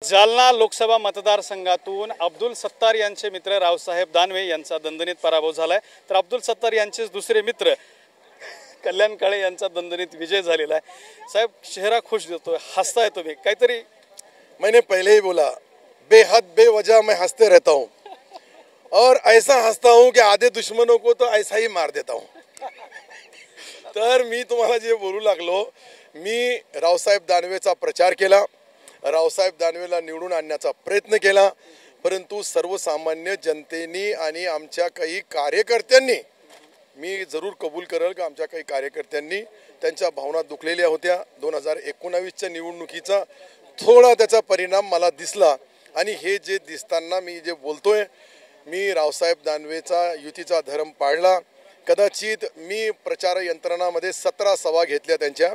जालना लोकसभा मतदारसंघातून अब्दुल सत्तार यांचे मित्र रावसाहेब दानवे यांचा दणदणीत पराभव झालाय, तर अब्दुल सत्तार यांचेच दुसरे मित्र कल्याण काळे यांचा दणदणीत विजय झालेला आहे। साहेब, चेहरा खुश दिसतोय, हसताय तुम्ही काहीतरी। मैंने पहले ही बोला, बेहद बेवजह मैं हंसते रहता हूँ और ऐसा हंसता हूँ कि आधे दुश्मनों को तो ऐसा ही मार देता हूँ। तर मी तुम्हाला जे बोलू लागलो, मी रावसाहेब दानवेचा प्रचार केला, रावसाहेब दानवेला निवडून आणण्याचा प्रयत्न केला, परंतु सर्वसामान्य जनतेने आणि आमच्या काही कार्यकर्त्यांनी, मी जरूर कबूल करेल की आमच्या काही कार्यकर्त्यांनी त्यांच्या भावना दुखलेल्या होत्या। 2019च्या निवडणुकीचा थोडा त्याचा परिणाम मला दिसला आणि हे जे दिसताना मी जे बोलतोय, मी रावसाहेब दानवेचा युतीचा धर्म पाळला। कदाचित मी प्रचार यंत्रणामध्ये 17 सभा घेतल्या, त्यांच्या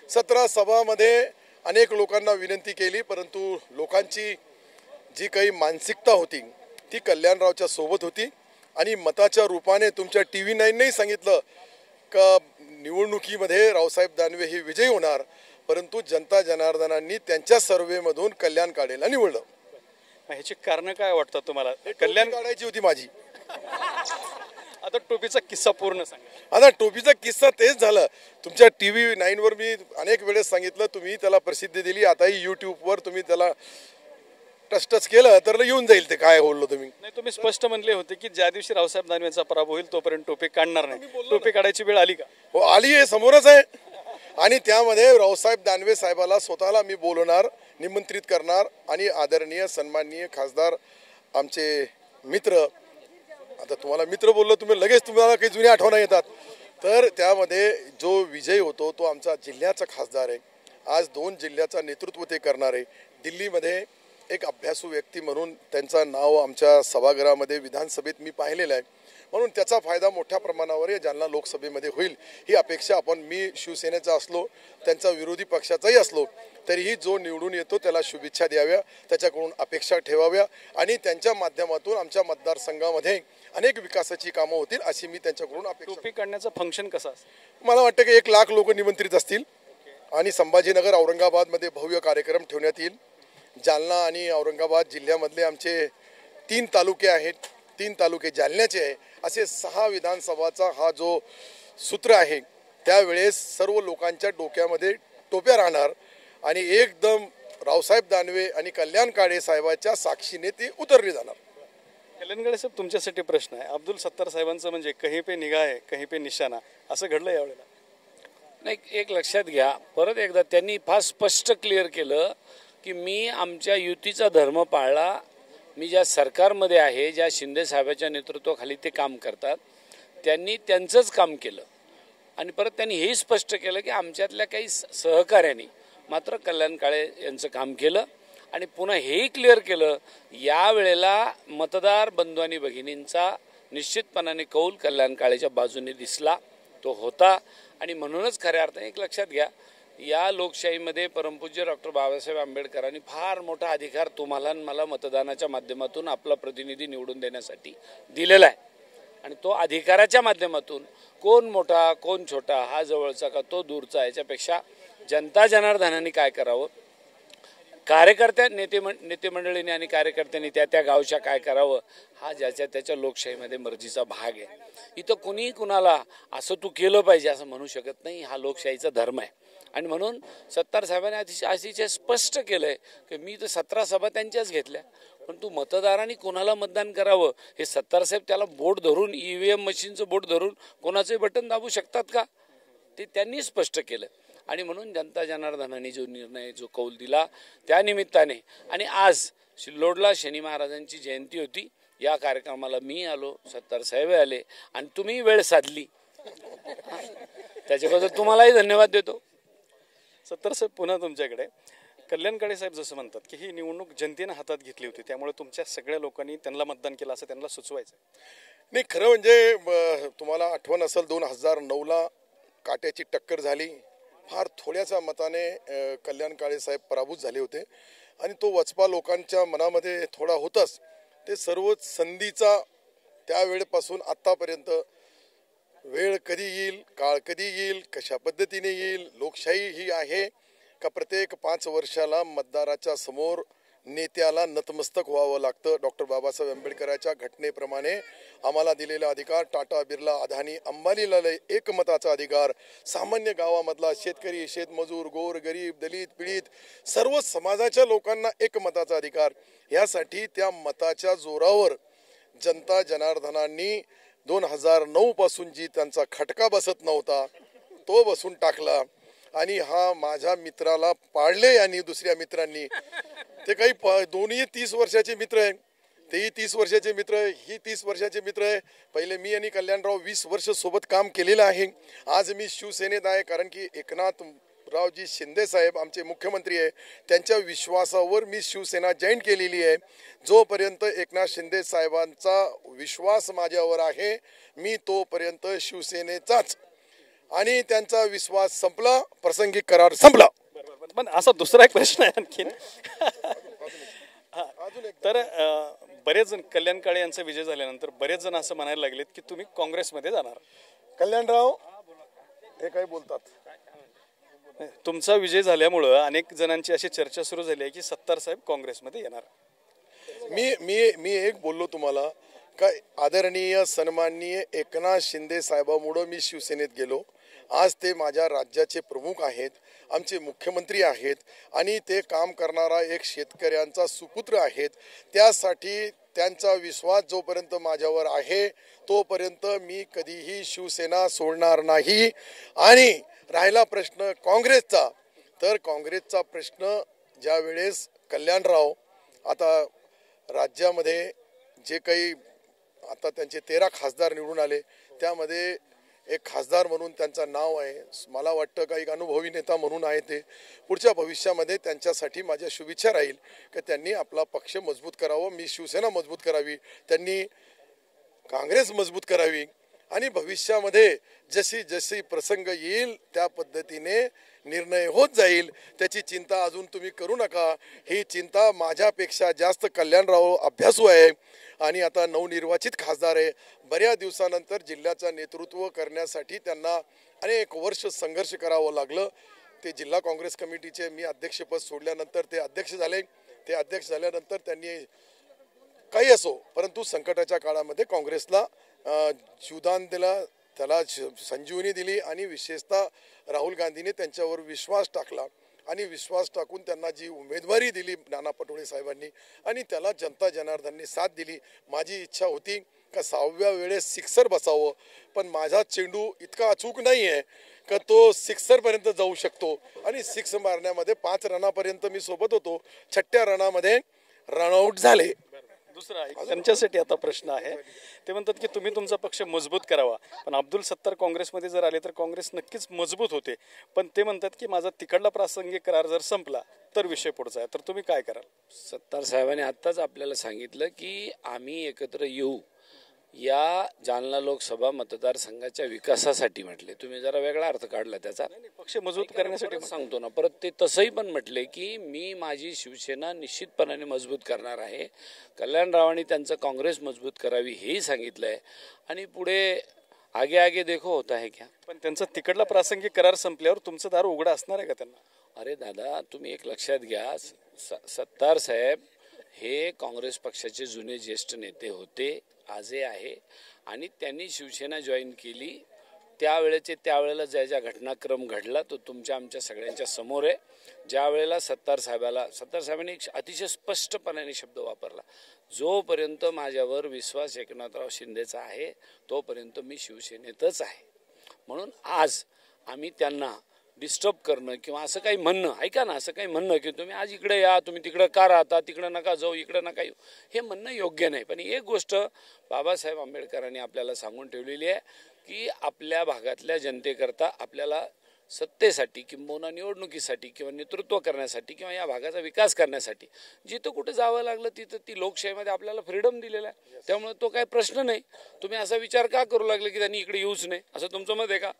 17 सभामध्ये अनेक लोकांना विनंती केली, परंतु लोकांची जी काही मानसिकता होती ती कल्याणरावच्या सोबत होती आणि मताच्या रूपाने तुमच्या TV9 सांगितलं का निवडणुकीमध्ये रावसाहेब दानवे हे विजयी होणार, परंतु जनता जनार्दनांनी त्यांच्या सर्व्हेमधून कल्याण काळेला निवडलं। ह्याची कारण काय वाटतं तुम्हाला? कल्याण काढायची होती माझी। आता टोपीचा किस्सा पूर्ण सांगा। आता टोपीचा किस्सा तेच झालं, तुमच्या TV9 वर मी अनेक वेळेस सांगितलं, तुम्ही त्याला प्रसिद्धी दिली, आताही YouTubeवर तुम्ही त्याला टच केलं तर येऊन जाईल ते काय बोललो तुम्ही। नाही, तुम्ही स्पष्ट म्हणले होते की ज्या दिवशी रावसाहेब दानवेंचा पराभव होईल तोपर्यंत टोपी काढणार नाही। टोपी काढायची वेळ आली का? हो, आली आहे, समोरच आहे। आणि त्यामध्ये रावसाहेब दानवे साहेबाला स्वतःला मी बोलवणार, निमंत्रित करणार आणि आदरणीय सन्माननीय खासदार आमचे मित्र, आता तुम्हाला मित्र बोललो तुम्ही लगेच तुम्हाला काही जुन्या आठवणी येतात, तर त्यामध्ये जो विजय होतो तो आमचा जिल्ह्याचा खासदार आहे। आज 2 जिल्ह्याचा नेतृत्व ते करणार आहे। दिल्लीमध्ये एक अभ्यासू व्यक्ती म्हणून त्यांचं नाव आमच्या सभागृहामध्ये विधानसभेत मी पाहिलेलं आहे, म्हणून त्याचा फायदा मोठ्या प्रमाणावर या जालना लोकसभेमध्ये होईल ही अपेक्षा आपण, मी शिवसेनेचा असलो त्यांचा विरोधी पक्षाचाही असलो तरीही जो निवडून येतो त्याला शुभेच्छा द्याव्या, त्याच्याकडून अपेक्षा ठेवाव्या आणि त्यांच्या माध्यमातून आमच्या मतदारसंघामध्ये अनेक विकासाची कामं होतील अशी मी त्यांच्याकडून अपेक्षा। टोपी काढण्याचं फंक्शन कसं असतं? मला वाटतं की 1 लाख लोक निमंत्रित असतील आणि संभाजीनगर औरंगाबादमध्ये भव्य कार्यक्रम ठेवण्यात येईल। जालना आणि औरंगाबाद जिल्ह्यामधले आमचे 3 तालुके आहेत, 3 तालुके जालन्याचे आहे, असे 6 विधानसभाचा हा जो सूत्र आहे, त्यावेळेस सर्व लोकांच्या डोक्यामध्ये टोप्या राहणार आणि एकदम रावसाहेब दानवे आणि कल्याण काळे साहेबांच्या साक्षीने ती उतरली जाणार। कल्याण काळे साहेब, तुमच्यासाठी प्रश्न आहे। अब्दुल सत्तार साहेबांचं म्हणजे कहीं पे निगाह है कहीं पे निशाणा, असं घडलं यावेळेला? नाही, एक लक्षात घ्या, परत एकदा त्यांनी फार स्पष्ट क्लिअर केलं की मी आमच्या युतीचा धर्म पाळला, मी ज्या सरकारमध्ये आहे, ज्या शिंदे साहेबांच्या नेतृत्वाखाली ते काम करतात, त्यांनी त्यांचंच काम केलं आणि परत त्यांनी हेही स्पष्ट केलं की आमच्यातल्या काही सहकार्याने मात्र कल्याण काळे यांचं काम केलं आणि पुन्हा हेही क्लिअर केलं, यावेळेला मतदार बंधू आणि भगिनींचा निश्चितपणाने कौल कल्याण काळेच्या बाजूने दिसला, तो होता आणि म्हणूनच खऱ्या अर्थाने एक लक्षात घ्या, या लोकशाहीमध्ये परमपूज्य डॉक्टर बाबासाहेब आंबेडकरांनी फार मोठा अधिकार तुम्हाला आणि मला मतदानाच्या माध्यमातून आपला प्रतिनिधी निवडून देण्यासाठी दिलेला आहे आणि तो अधिकाराच्या माध्यमातून कोण मोठा कोण छोटा, हा जवळचा का तो दूरचा, याच्यापेक्षा जनता जनार्दनाने काय करावं, कार्यकर्त्या नेते मंडळीने आणि कार्यकर्त्यांनी त्या गावच्या काय करावं, हा ज्याच्या त्याच्या लोकशाहीमध्ये मर्जीचा भाग आहे। इथं कुणी कुणाला असं तू केलं पाहिजे असं म्हणू शकत नाही, हा लोकशाहीचा धर्म आहे आणि म्हणून सत्तार साहेबांनी अतिशय स्पष्ट केलंय की मी तर 17 सभा त्यांच्याच घेतल्या, पण तू मतदारांनी कोणाला मतदान करावं हे सत्तार साहेब त्याला बोट धरून, EVM मशीनचं बोट धरून कोणाचंही बटन दाबू शकतात का, ते त्यांनी स्पष्ट केलं आणि म्हणून जनता जनार्दनाने जो निर्णय, जो कौल दिला, त्या निमित्ताने आणि आज सिल्लोडला शनी महाराजांची जयंती होती, या कार्यक्रमाला मी आलो, सत्तार साहेब आले आणि तुम्ही वेळ साधली, त्याच्याबद्दल तुम्हालाही धन्यवाद देतो। सत्तार साहेब, पुन्हा तुमच्याकडे, कल्याण काळे साहेब जसं म्हणतात की ही निवडणूक जनतेनं हातात घेतली होती, त्यामुळे तुमच्या सगळ्या लोकांनी त्यांना मतदान केलं असं त्यांना सुचवायचं नाही? खरं म्हणजे तुम्हाला आठवण असेल 2009ला काट्याची टक्कर झाली, फार थोड्याशा मताने कल्याण काळे साहेब पराभूत झाले होते आणि तो वचपा लोकांच्या मनामध्ये थोडा होताच। ते सर्व संधीचा त्यावेळेपासून आत्तापर्यंत वेळ कधी येईल, काळ कधी येईल, कशा पद्धतीने येईल, लोकशाही ही आहे का प्रत्येक 5 वर्षाला मतदाराच्या समोर नेत्याला नतमस्तक व्हावं लागतं. डॉक्टर बाबासाहेब आंबेडकरांच्या घटनेप्रमाणे आम्हाला दिलेला अधिकार, टाटा, बिर्ला, अदानी, अंबानीला एकमताचा अधिकार, सामान्य गावामधला शेतकरी, शेतमजूर, गोर, गरीब, दलित, पीडित सर्व समाजाच्या लोकांना एकमताचा अधिकार, यासाठी त्या मताच्या जोरावर जनता जनार्दनांनी 2009 पासून जी त्यांचा खटका बसत नव्हता तो बसून टाकला. आणि हा माझ्या मित्राला पाडले यांनी, दुसऱ्या मित्रांनी. ते काही दोन्ही 30 वर्षाचे मित्र आहे, तेही 30 वर्षाचे मित्र आहे, ही 30 वर्षाचे मित्र आहे. पहिले मी आणि कल्याणराव 20 वर्ष सोबत काम केलेलं आहे. आज मी शिवसेनेत आहे कारण की एकनाथरावजी शिंदे साहेब आमचे मुख्यमंत्री आहे, त्यांच्या विश्वासावर मी शिवसेना जॉईन केलेली आहे. जोपर्यंत एकनाथ शिंदे साहेबांचा विश्वास माझ्यावर आहे मी तोपर्यंत शिवसेनेचाच, आणि त्यांचा विश्वास संपला, प्रासंगिक करार संपला. पण असा दुसरा एक प्रश्न आहे आणखीन. तर बरेच जण, कल्याण काळे यांचा विजय झाल्यानंतर बरेच जण असं म्हणायला लागलेत की तुम्ही काँग्रेसमध्ये जाणार. कल्याणराव हे काही बोलतात. तुमचा विजय झाल्यामुळं अनेक जणांची अशी चर्चा सुरू झाली आहे की सत्तार साहेब काँग्रेसमध्ये येणार. मी मी मी एक बोललो तुम्हाला का आदरणीय सन्माननीय एकनाथ शिंदे साहेबांमुळे मी शिवसेनेत गेलो. आज ते माझ्या राज्याचे प्रमुख आहेत, आमचे मुख्यमंत्री आहेत, आणि ते काम करणारा एक शेतकऱ्यांचा सुपुत्र आहेत. त्यासाठी त्यांचा विश्वास जोपर्यंत माझ्यावर आहे तोपर्यंत मी कधीही शिवसेना सोडणार नाही. आणि राहिला प्रश्न काँग्रेसचा, तर काँग्रेसचा प्रश्न ज्या वेळेस कल्याणराव आता राज्यामध्ये जे काही आता त्यांचे 13 खासदार निवडून आले, त्यामध्ये एक खासदार म्हणून त्यांचं नाव आहे. मला वाटतं का एक अनुभवी नेता म्हणून आहे ते. पुढच्या भविष्यामध्ये त्यांच्यासाठी माझ्या शुभेच्छा राहील की त्यांनी आपला पक्ष मजबूत करावं, मी शिवसेना मजबूत करावी, त्यांनी काँग्रेस मजबूत करावी, आणि भविष्यामध्ये जशी जशी प्रसंग येईल त्या पद्धतीने निर्णय होत जाईल. त्याची चिंता अजून तुम्ही करू नका. ही चिंता माझ्यापेक्षा जास्त कल्याणराव अभ्यासू आहे आणि आता नवनिर्वाचित खासदार आहे. बऱ्याच दिवसानंतर जिल्ह्याचं नेतृत्व करण्यासाठी त्यांना अनेक वर्ष संघर्ष करावं लागलं. ते जिल्हा काँग्रेस कमिटीचे मी अध्यक्षपद सोडल्यानंतर ते अध्यक्ष झाले. ते अध्यक्ष झाल्यानंतर त्यांनी काही असो परंतु संकटाच्या काळामध्ये काँग्रेसला जीवदान दिला, त्याला संजीवनी दिली, आणि विशेषतः राहुल गांधीने त्यांच्यावर विश्वास टाकला आणि विश्वास टाकून त्यांना जी उमेदवारी दिली नाना पटोले साहेबांनी, आणि त्याला जनता जनार्दनांनी साथ दिली. माझी इच्छा होती का 6व्या वेळेस सिक्सर बसावं, पण माझा चेंडू इतका अचूक नाही आहे का तो सिक्सरपर्यंत जाऊ शकतो, आणि सिक्स मारण्यामध्ये 5 रनापर्यंत मी सोबत होतो. 6ठ्या रनामध्ये रनआउट झाले. दुसरा एक त्यांच्यासाठी आता प्रश्न आहे. ते म्हणतात की तुम्ही तुमचा पक्ष मजबूत करावा, पण अब्दुल सत्तार काँग्रेसमध्ये जर आले तर काँग्रेस नक्कीच मजबूत होते. पण ते म्हणतात की माझा तिकडला प्रासंगिक करार जर संपला तर विषय पुढचा आहे, तर तुम्ही काय कराल? सत्तार साहेबांनी आत्ताच आपल्याला सांगितलं की आम्ही एकत्र येऊ या जालना लोकसभा मतदारसंघाच्या विकासासाठी म्हटले. तुम्ही जरा वेगळा अर्थ काढला त्याचा. पक्ष मजबूत करण्यासाठी सांगतो ना परत. ते तसंही पण म्हटले की मी माझी शिवसेना निश्चितपणाने मजबूत करणार आहे. कल्याणरावांनी त्यांचं काँग्रेस मजबूत करावी हेही सांगितलंय, आणि पुढे आगे आगे देखो होता है क्या. पण त्यांचा तिकडला प्रासंगिक करार संपल्यावर तुमचं दार उघडं असणार आहे का त्यांना? अरे दादा, तुम्ही एक लक्षात घ्या, सत्तार साहेब हे काँग्रेस पक्षाचे जुने ज्येष्ठ नेते होते, आजही आहे, आणि त्यांनी शिवसेना जॉईन केली त्यावेळेला ज्या घटनाक्रम घडला तो तुमच्या आमच्या सगळ्यांच्या समोर आहे. ज्या वेळेला सत्तार साहेबांनी एक अतिशय स्पष्टपणाने शब्द वापरला, जोपर्यंत माझ्यावर विश्वास एकनाथराव शिंदेचा आहे तोपर्यंत मी शिवसेनेतच आहे. म्हणून आज आम्ही त्यांना डिस्टर्ब करणं किंवा असं काही म्हणणं, ऐका ना, असं काही म्हणणं की तुम्ही आज इकडे या, तुम्ही तिकडं का राहता, तिकडं नका जाऊ, इकडं नका येऊ, हे म्हणणं योग्य नाही. पण एक गोष्ट बाबासाहेब आंबेडकरांनी आपल्याला सांगून ठेवलेली आहे की आपल्या भागातल्या जनतेकरता आपल्याला सत्तेसाठी किंबहुना निवडणुकीसाठी किंवा नेतृत्व करण्यासाठी किंवा या भागाचा विकास करण्यासाठी जिथं कुठे जावं लागलं तिथं ती लोकशाहीमध्ये आपल्याला फ्रीडम दिलेला आहे. त्यामुळे तो काही प्रश्न नाही. तुम्ही असा विचार का करू लागले की त्यांनी इकडे येऊच नाही, असं तुमचं मत आहे का?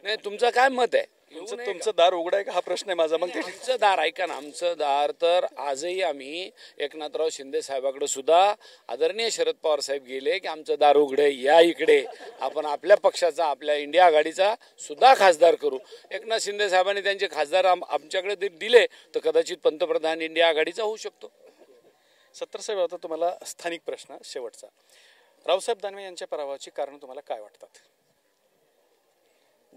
नाही, तुमचं काय मत आहे तुमचं दार उघड आहे का हा प्रश्न आहे माझा. मग ते आमचं दार ऐका ना, आमचं दार तर आजही आम्ही एकनाथराव शिंदे साहेबाकडे सुद्धा आदरणीय शरद पवार साहेब गेले की आमचं दार उघडे, या इकडे आपण आपल्या पक्षाचा, आपल्या इंडिया आघाडीचा सुद्धा खासदार करू. एकनाथ शिंदे साहेबांनी त्यांचे खासदार आमच्याकडे दिले तर कदाचित पंतप्रधान इंडिया आघाडीचा होऊ शकतो. सत्तार साहेब, आता तुम्हाला स्थानिक प्रश्न शेवटचा. रावसाहेब दानवे यांच्या पराभवाची कारण तुम्हाला काय वाटतात?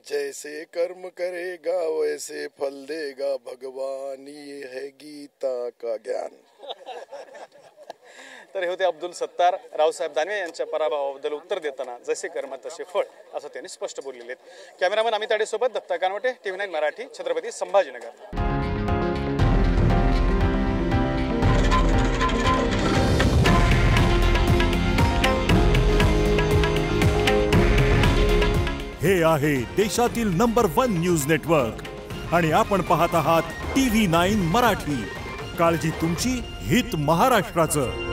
जैसे कर्म करेगा वैसे फल देगा भगवान, ये है गीता का ज्ञान. तर हे होते अब्दुल सत्तार. रावसाहेब दानवे यांच्या पराभवाबद्दल उत्तर देताना जसे कर्म तसे फळ असं त्यांनी स्पष्ट बोललेले आहेत. कॅमेरामन अमित आडेसोबत दत्ता कानवटे, TV9 मराठी, छत्रपती संभाजीनगर. हे आहे देशातील नंबर 1 न्यूज नेटवर्क आणि आपण पाहत आहात TV9 मराठी. काळजी तुमची, हित महाराष्ट्राचं.